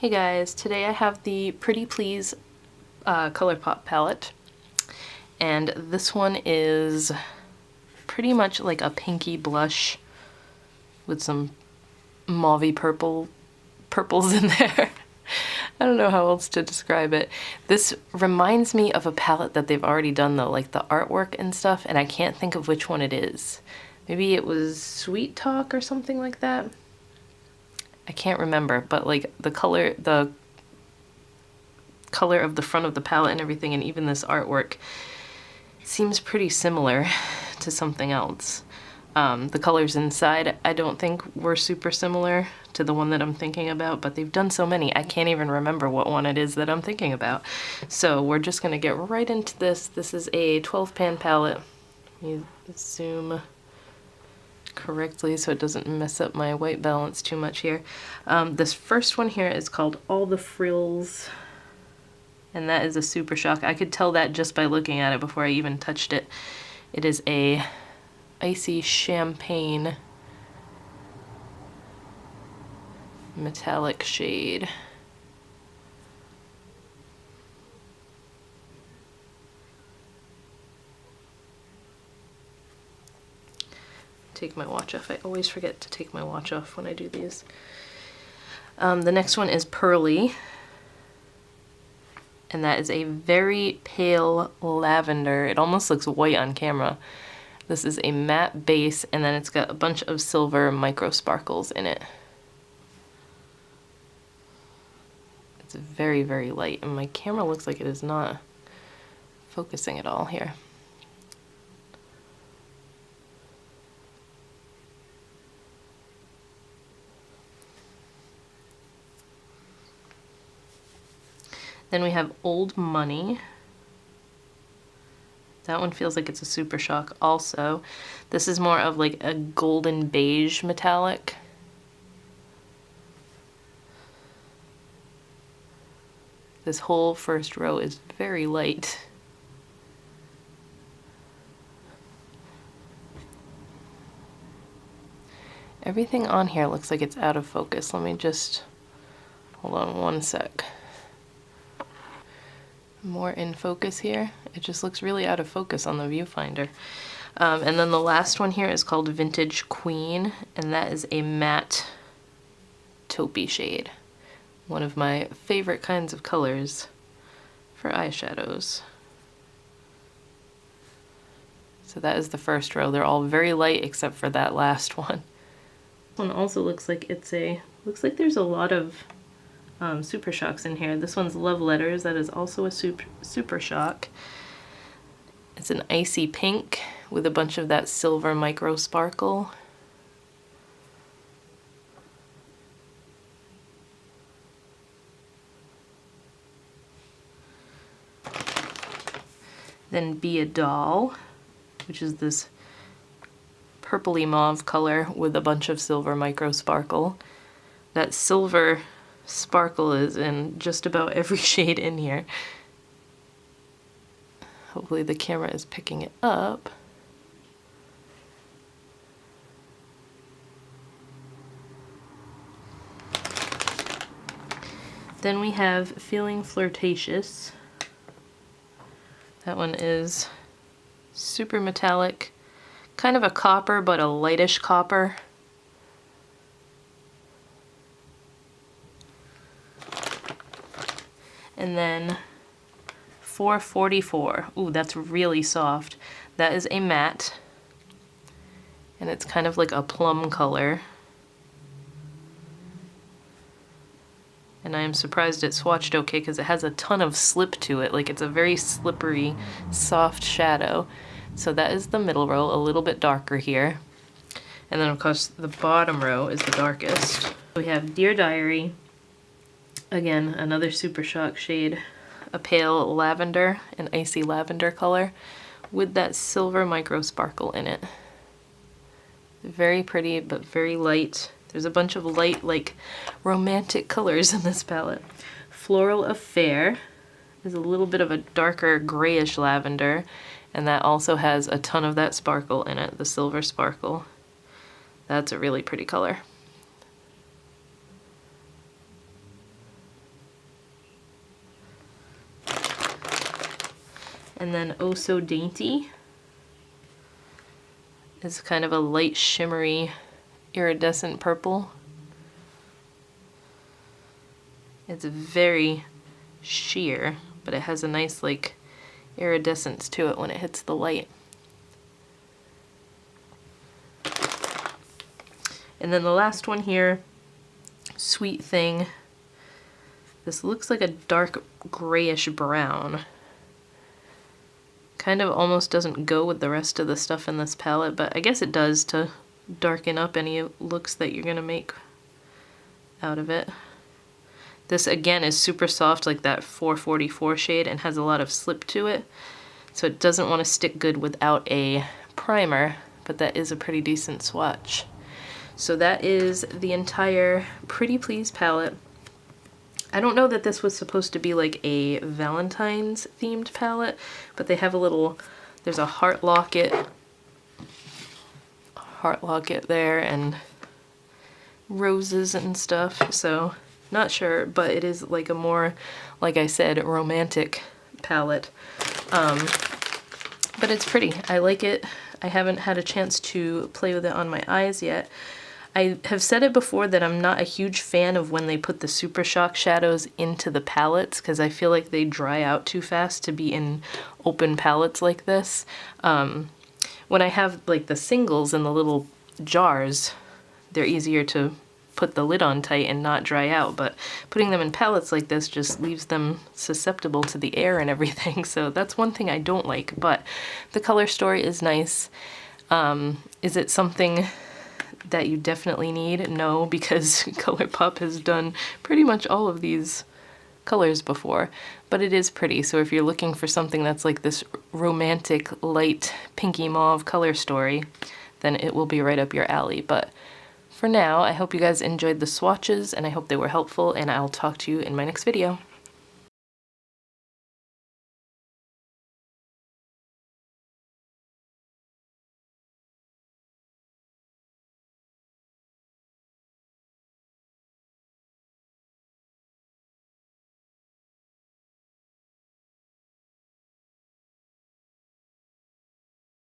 Hey guys, today I have the Pretty Please Colourpop palette, and this one is pretty much like a pinky blush with some mauvey purples in there. I don't know how else to describe it. This reminds me of a palette that they've already done though, like the artwork and stuff, and I can't think of which one it is. Maybe it was Sweet Talk or something like that. I can't remember, but like the color of the front of the palette and everything, and even this artwork seems pretty similar to something else. The colors inside I don't think were super similar to the one that I'm thinking about, but they've done so many I can't even remember what one it is that I'm thinking about. So we're just gonna get right into this. This is a 12-pan palette. Let me zoom correctly so it doesn't mess up my white balance too much here. This first one here is called All the Frills, and that is a Super Shock. I could tell that just by looking at it before I even touched it. It is a icy champagne metallic shade. Take my watch off. I always forget to take my watch off when I do these. The next one is Pearly, and that is a very pale lavender. It almost looks white on camera. This is a matte base, and then it's got a bunch of silver micro sparkles in it. It's very, very light, and my camera looks like it is not focusing at all here. Then we have Old Money. That one feels like it's a Super Shock also. This is more of like a golden beige metallic. This whole first row is very light. Everything on here looks like it's out of focus. Let me just, hold on one sec. More in focus here. It just looks really out of focus on the viewfinder. And then the last one here is called Vintage Queen, and that is a matte taupey shade. One of my favorite kinds of colors for eyeshadows. So that is the first row. They're all very light except for that last one. This one also looks like looks like there's a lot of Super Shocks in here. This one's Love Letters. That is also a Super Shock. It's an icy pink with a bunch of that silver micro sparkle. Then Be a Doll, which is this purpley mauve color with a bunch of silver micro sparkle. That silver sparkle is in just about every shade in here. Hopefully the camera is picking it up. Then we have Feeling Flirtatious. That one is super metallic, kind of a copper, but a lightish copper. And then 444. Ooh, that's really soft. That is a matte, and it's kind of like a plum color. And I am surprised it swatched okay because it has a ton of slip to it. Like, it's a very slippery, soft shadow. So that is the middle row, a little bit darker here. And then of course the bottom row is the darkest. We have Dear Diary. Again, another Super Shock shade, a pale lavender, an icy lavender color with that silver micro sparkle in it. Very pretty, but very light. There's a bunch of light, like, romantic colors in this palette. Floral Affair is a little bit of a darker grayish lavender, and that also has a ton of that sparkle in it, the silver sparkle. That's a really pretty color. And then Oh So Dainty is kind of a light shimmery iridescent purple. It's very sheer, but it has a nice like iridescence to it when it hits the light. And then the last one here, Sweet Thing. This looks like a dark grayish brown. Kind of almost doesn't go with the rest of the stuff in this palette, but I guess it does to darken up any looks that you're gonna make out of it. This again is super soft, like that 444 shade, and has a lot of slip to it. So it doesn't want to stick good without a primer, but that is a pretty decent swatch. So that is the entire Pretty Please palette. I don't know that this was supposed to be like a Valentine's themed palette, but they have a little, there's a heart locket there and roses and stuff, so not sure, but it is like a more, like I said, romantic palette. But it's pretty. I like it. I haven't had a chance to play with it on my eyes yet. I have said it before that I'm not a huge fan of when they put the Super Shock shadows into the palettes, because I feel like they dry out too fast to be in open palettes like this. When I have like the singles in the little jars, they're easier to put the lid on tight and not dry out, but putting them in palettes like this just leaves them susceptible to the air and everything, so that's one thing I don't like, but the color story is nice. Is it something that you definitely need? No, because Colourpop has done pretty much all of these colors before, but it is pretty. So if you're looking for something that's like this romantic light pinky mauve color story, then it will be right up your alley. But for now, I hope you guys enjoyed the swatches and I hope they were helpful, and I'll talk to you in my next video.